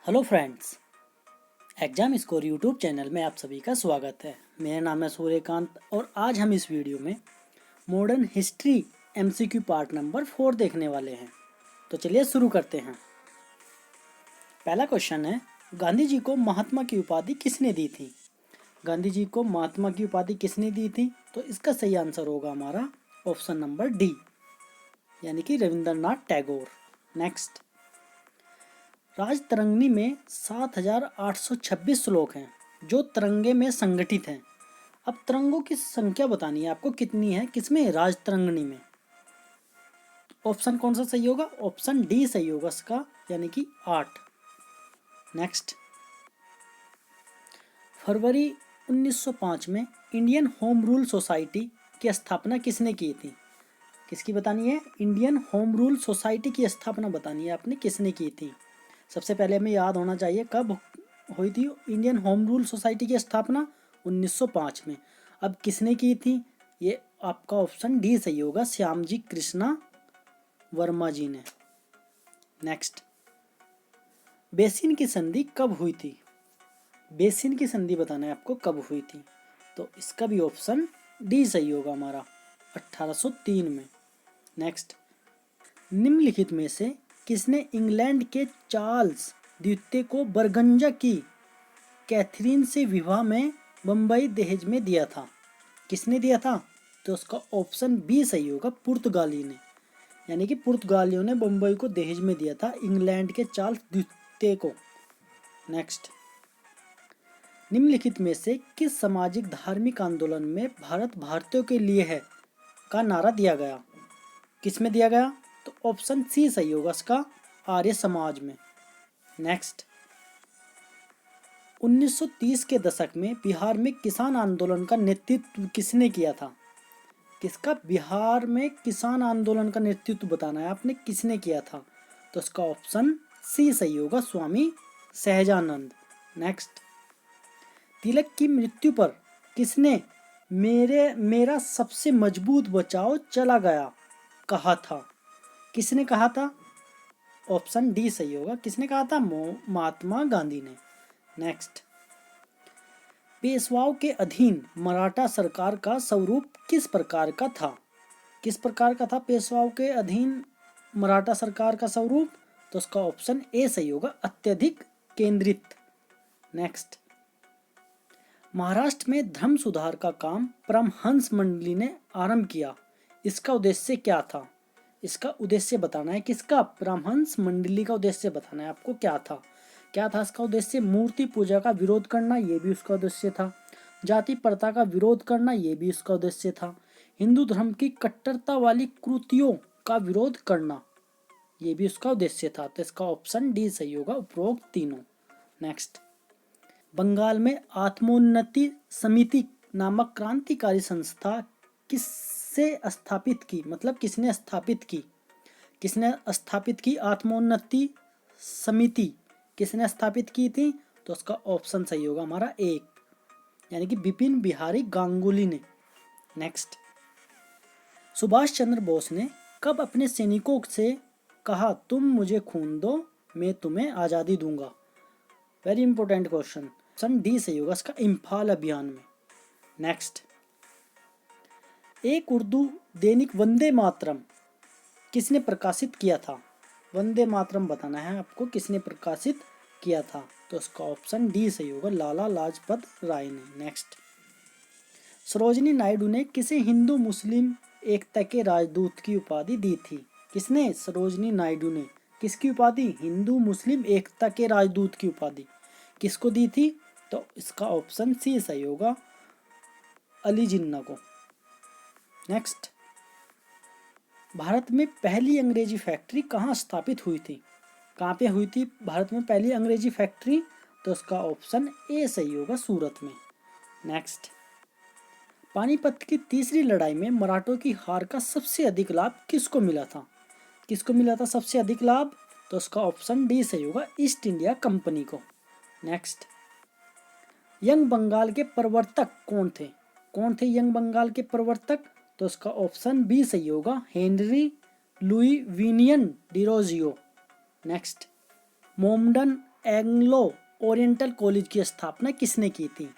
Hello friends, exam score YouTube channel में आप सभी का स्वागत है। मेरा नाम है सूर्यकांत और आज हम इस वीडियो में modern history MCQ part number 4 देखने वाले हैं। तो चलिए शुरू करते हैं। पहला क्वेश्चन है, गांधी जी को महात्मा की उपाधि किसने दी थी? गांधी जी को महात्मा की उपाधि किसने दी थी? तो इसका सही आंसर होगा हमारा ऑप्शन नंबर डी, यानी कि रविंद्रनाथ टैगोर। नेक्स्ट, राजतरंगिणी में 7,826 श्लोक हैं जो तिरंगे में संगठित हैं। अब तिरंगों की संख्या बतानी है आपको, कितनी है किसमें? राजतरंगिणी में। ऑप्शन कौन सा सही होगा? ऑप्शन डी सही होगा इसका, यानी कि 8। नेक्स्ट, फरवरी 1905 में इंडियन होम रूल सोसाइटी की स्थापना किसने की थी? किसकी बतानी है? इंडियन होम रूल सोसाइटी की स्थापना बतानी है आपने, किसने की थी? सबसे पहले हमें याद होना चाहिए कब हुई थी इंडियन होम रूल सोसाइटी की स्थापना? 1905 में। अब किसने की थी? ये आपका ऑप्शन डी सही होगा, श्यामजी कृष्णा वर्मा जी ने। नेक्स्ट, बेसिन की संधि कब हुई थी? बेसिन की संधि बताना है आपको कब हुई थी, तो इसका भी ऑप्शन डी सही होगा हमारा, 1803 में। नेक्स्ट, निम्नलिखित में से किसने इंग्लैंड के चार्ल्स द्वितीय को बरगंजा की कैथरीन से विवाह में बम्बई दहेज में दिया था? किसने दिया था? तो उसका ऑप्शन बी सही होगा, पुर्तगाली ने, यानी कि पुर्तगालियों ने बम्बई को दहेज में दिया था इंग्लैंड के चार्ल्स द्वितीय को। नेक्स्ट, निम्नलिखित में से किस सामाजिक धार्मिक आंदोलन में भारत भारतीयों के लिए है का नारा दिया गया? किस में दिया गया? तो ऑप्शन सी सही होगा इसका, आर्य समाज में। नेक्स्ट, 1930 के दशक में बिहार में किसान आंदोलन का नेतृत्व किसने किया था? किसका? बिहार में किसान आंदोलन का नेतृत्व बताना है आपने, किसने किया था? तो इसका ऑप्शन सी सही होगा, स्वामी सहजानंद। नेक्स्ट, तिलक की मृत्यु पर किसने मेरा सबसे मजबूत बचाव चला गया कहा था? किसने कहा था? ऑप्शन डी सही होगा, किसने कहा था? महात्मा गांधी ने। नेक्स्ट, पेशवाओं के अधीन मराठा सरकार का स्वरूप किस प्रकार का था? किस प्रकार का था पेशवाओं के अधीन मराठा सरकार का स्वरूप? तो उसका ऑप्शन ए सही होगा, अत्यधिक केंद्रित। नेक्स्ट, महाराष्ट्र में धर्म सुधार का काम परमहंस मंडली ने आरंभ किया, इसका उद्देश्य क्या था? इसका उद्देश्य बताना है, किसका? परमहंस मंडली का उद्देश्य बताना है आपको, क्या था? क्या था इसका उद्देश्य? मूर्ति पूजा का विरोध करना, ये भी उसका उद्देश्य था। जाति प्रथा का विरोध करना, ये भी उसका उद्देश्य था। हिंदू धर्म की कट्टरता वाली कृतियों का विरोध करना, ये भी उसका उद्देश्य था। तो इसका ऑप्शन डी सही होगा, उपरोक्त तीनों। नेक्स्ट, बंगाल में आत्मोन्नति समिति नामक क्रांतिकारी संस्था किससे स्थापित की? मतलब किसने स्थापित की? किसने स्थापित की आत्मोन्नति समिति? किसने स्थापित की थी? तो उसका ऑप्शन सही होगा हमारा एक, यानी कि बिपिन बिहारी गांगुली ने। नेक्स्ट, सुभाष चंद्र बोस ने कब अपने सैनिकों से कहा, तुम मुझे खून दो मैं तुम्हें आज़ादी दूंगा? Very important question, option D सही होगा इसका, इम्फाल अभियान में। नेक्स्ट, एक उर्दू दैनिक वंदे मातरम किसने प्रकाशित किया था? वंदे मातरम बताना है आपको, किसने प्रकाशित किया था? तो उसका ऑप्शन डी सही होगा, लाला लाजपत राय ने। नेक्स्ट, सरोजिनी नायडू ने किसे हिंदू मुस्लिम एकता के राजदूत की उपाधि दी थी? किसने? सरोजिनी नायडू ने किसकी उपाधि? हिंदू मुस्लिम एकता के राजदूत की उपाधि किसको दी थी? तो इसका ऑप्शन सी सही होगा, अली जिन्ना को। नेक्स्ट, भारत में पहली अंग्रेजी फैक्ट्री कहाँ स्थापित हुई थी? कहाँ पे हुई थी भारत में पहली अंग्रेजी फैक्ट्री? तो उसका ऑप्शन ए सही होगा, सूरत में। नेक्स्ट, पानीपत की तीसरी लड़ाई में मराठों की हार का सबसे अधिक लाभ किसको मिला था? किसको मिला था सबसे अधिक लाभ? तो उसका ऑप्शन डी सही होगा, ईस्ट इंडिया कंपनी को। नेक्स्ट, यंग बंगाल के प्रवर्तक कौन थे? कौन थे यंग बंगाल के प्रवर्तक? तो उसका ऑप्शन बी सही होगा, हेनरी लुई विनियन डिरोजियो। नेक्स्ट, मोमडन एंग्लो ओरिएंटल कॉलेज की स्थापना किसने की थी?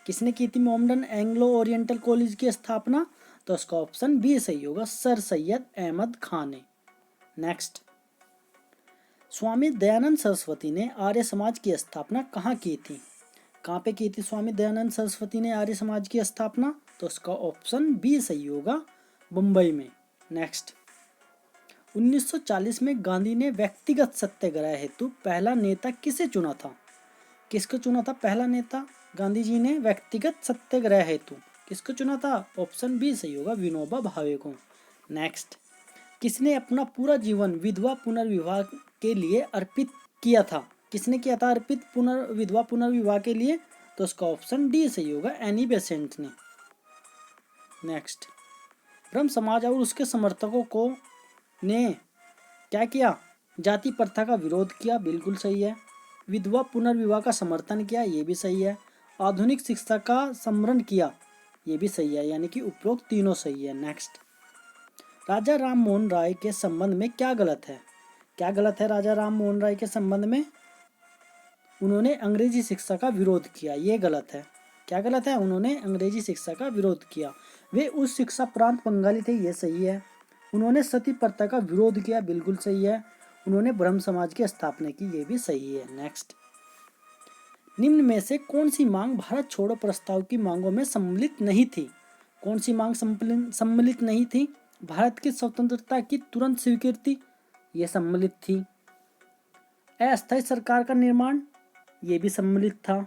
किसने की थी मोहम्मदन एंग्लो ओरिएंटल कॉलेज की स्थापना? तो इसका ऑप्शन बी सही होगा, सर सैयद अहमद खान ने। नेक्स्ट, स्वामी दयानंद सरस्वती ने आर्य समाज की स्थापना कहाँ की थी? कहाँ पे की थी स्वामी दयानंद सरस्वती ने आर्य समाज की स्थापना? तो इसका ऑप्शन बी सही होगा, मुंबई में। नेक्स्ट, 1940 में गांधी ने व्यक्तिगत सत्याग्रह हेतु पहला नेता किसे चुना था? किसको चुना था पहला नेता? गांधी जी ने व्यक्तिगत सत्याग्रह हेतु किसको चुना था? ऑप्शन बी सही होगा, विनोबा भावे को। नेक्स्ट, किसने अपना पूरा जीवन विधवा पुनर्विवाह के लिए अर्पित किया था? किसने किया था अर्पित विधवा पुनर्विवाह के लिए? तो उसका ऑप्शन डी सही होगा, एनी बेसेंट ने। नेक्स्ट, ब्रह्म समाज और उसके समर्थकों को ने क्या किया? जाति प्रथा का विरोध किया, बिल्कुल सही है। विधवा पुनर्विवाह का समर्थन किया, ये भी सही है। आधुनिक शिक्षा का समरण किया, ये भी सही है, यानी कि उपरोक्त तीनों सही है। नेक्स्ट, राजा राम मोहन राय के संबंध में क्या गलत है? क्या गलत है राजा राम मोहन राय के संबंध में? उन्होंने अंग्रेजी शिक्षा का विरोध किया, ये गलत है। क्या गलत है? उन्होंने अंग्रेजी शिक्षा का विरोध किया। वे उस शिक्षा प्रांत बंगाली थे, ये सही है। उन्होंने सती प्रथा का विरोध किया, बिल्कुल सही है। उन्होंने ब्रह्म समाज की स्थापना की, ये भी सही है। नेक्स्ट, निम्न में से कौन सी मांग भारत छोड़ो प्रस्ताव की मांगों में सम्मिलित नहीं थी? कौन सी मांग सम्मिलित नहीं थी? भारत की स्वतंत्रता की तुरंत स्वीकृति, ये सम्मिलित थी। अस्थायी सरकार का निर्माण, ये भी सम्मिलित था।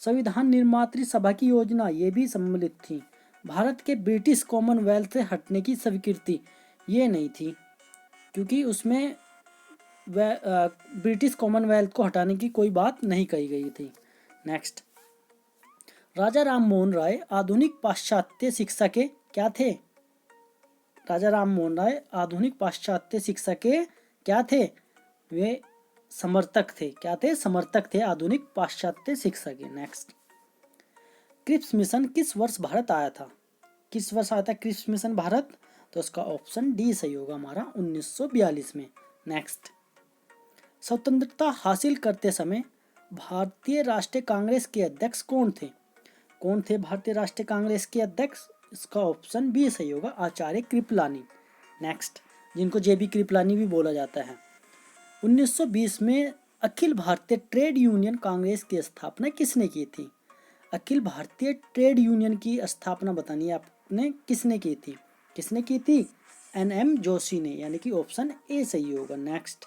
संविधान निर्मात्री सभा की योजना, ये भी सम्मिलित थी। भारत के ब्रिटिश कॉमनवेल्थ से हटने की स्वीकृति, ये नहीं थी, क्योंकि उसमें ब्रिटिश कॉमनवेल्थ को हटाने की कोई बात नहीं कही गई थी। नेक्स्ट, राजा राम मोहन राय आधुनिक पाश्चात्य शिक्षा के क्या थे? राजा राम मोहन राय आधुनिक पाश्चात्य शिक्षा के क्या थे? वे समर्थक थे। क्या थे? समर्थक थे आधुनिक पाश्चात्य शिक्षा के। नेक्स्ट, क्रिप्स मिशन किस वर्ष भारत आया था? किस वर्ष आया था क्रिप्स मिशन भारत? तो उसका ऑप्शन डी सही होगा हमारा, 1942 में। नेक्स्ट, स्वतंत्रता हासिल करते समय भारतीय राष्ट्रीय कांग्रेस के अध्यक्ष कौन थे? कौन थे भारतीय राष्ट्रीय कांग्रेस के अध्यक्ष? इसका ऑप्शन बी सही होगा, आचार्य कृपलानी। नेक्स्ट, जिनको जेबी कृपलानी भी बोला जाता है। 1920 में अखिल भारतीय ट्रेड यूनियन कांग्रेस की स्थापना किसने की थी? अखिल भारतीय ट्रेड यूनियन की स्थापना बतानी है आपने, किसने की थी? किसने की थी? NM जोशी ने, यानी कि ऑप्शन ए सही होगा। नेक्स्ट,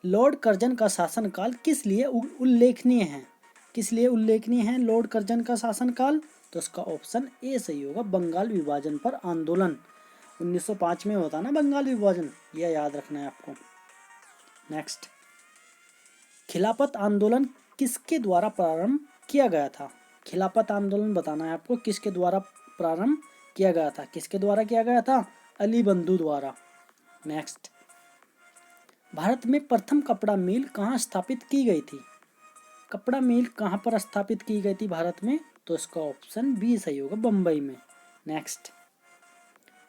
लॉर्ड कर्जन का शासनकाल किस लिए उल्लेखनीय है? किस लिए उल्लेखनीय है लॉर्ड कर्जन का शासनकाल? तो उसका ऑप्शन ए सही होगा, बंगाल विभाजन पर आंदोलन। 1905 में होता ना बंगाल विभाजन, यह याद रखना है आपको। नेक्स्ट, खिलाफत आंदोलन किसके द्वारा प्रारंभ किया गया था? खिलाफत आंदोलन बताना है आपको, किसके द्वारा प्रारंभ किया गया था? किसके द्वारा किया गया था? अली बंधु द्वारा। नेक्स्ट, भारत में प्रथम कपड़ा मिल कहाँ स्थापित की गई थी? कपड़ा मिल कहाँ पर स्थापित की गई थी भारत में? तो इसका ऑप्शन बी सही होगा, बम्बई में। नेक्स्ट,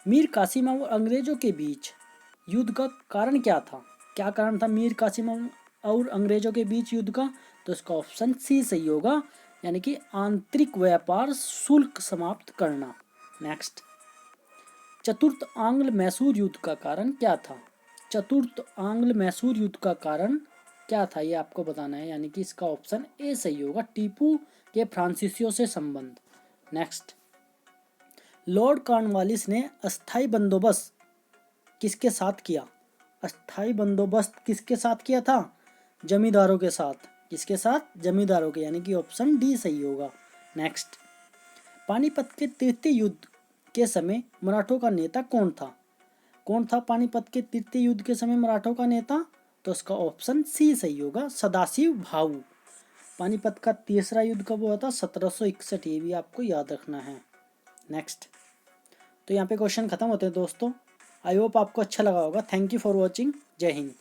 मीर कासिम और अंग्रेजों के बीच युद्ध का कारण क्या था? क्या कारण था मीर कासिम और अंग्रेजों के बीच युद्ध का? तो इसका ऑप्शन सी सही होगा, यानी कि आंतरिक व्यापार शुल्क समाप्त करना। नेक्स्ट, चतुर्थ आंग्ल मैसूर युद्ध का कारण क्या था? चतुर्थ आंग्ल मैसूर युद्ध का कारण क्या था, ये आपको बताना है, यानी कि इसका ऑप्शन ए सही होगा, टीपू के फ्रांसीसियों से संबंध। नेक्स्ट, लॉर्ड कॉर्नवालिस ने अस्थायी बंदोबस्त किसके साथ किया? अस्थायी बंदोबस्त किसके साथ किया था? जमींदारों के साथ। किसके साथ? जमींदारों के, यानी कि ऑप्शन डी सही होगा। नेक्स्ट, पानीपत के तृतीय युद्ध के समय मराठों का नेता कौन था? कौन था पानीपत के तृतीय युद्ध के समय मराठों का नेता? तो उसका ऑप्शन सी सही होगा, सदाशिव भाऊ। पानीपत का तीसरा युद्ध कब हुआ था? 1761, ये भी आपको याद रखना है। नेक्स्ट, तो यहाँ पे क्वेश्चन खत्म होते हैं दोस्तों। आई होप आपको अच्छा लगा होगा। Thank you for watching. जय हिंद।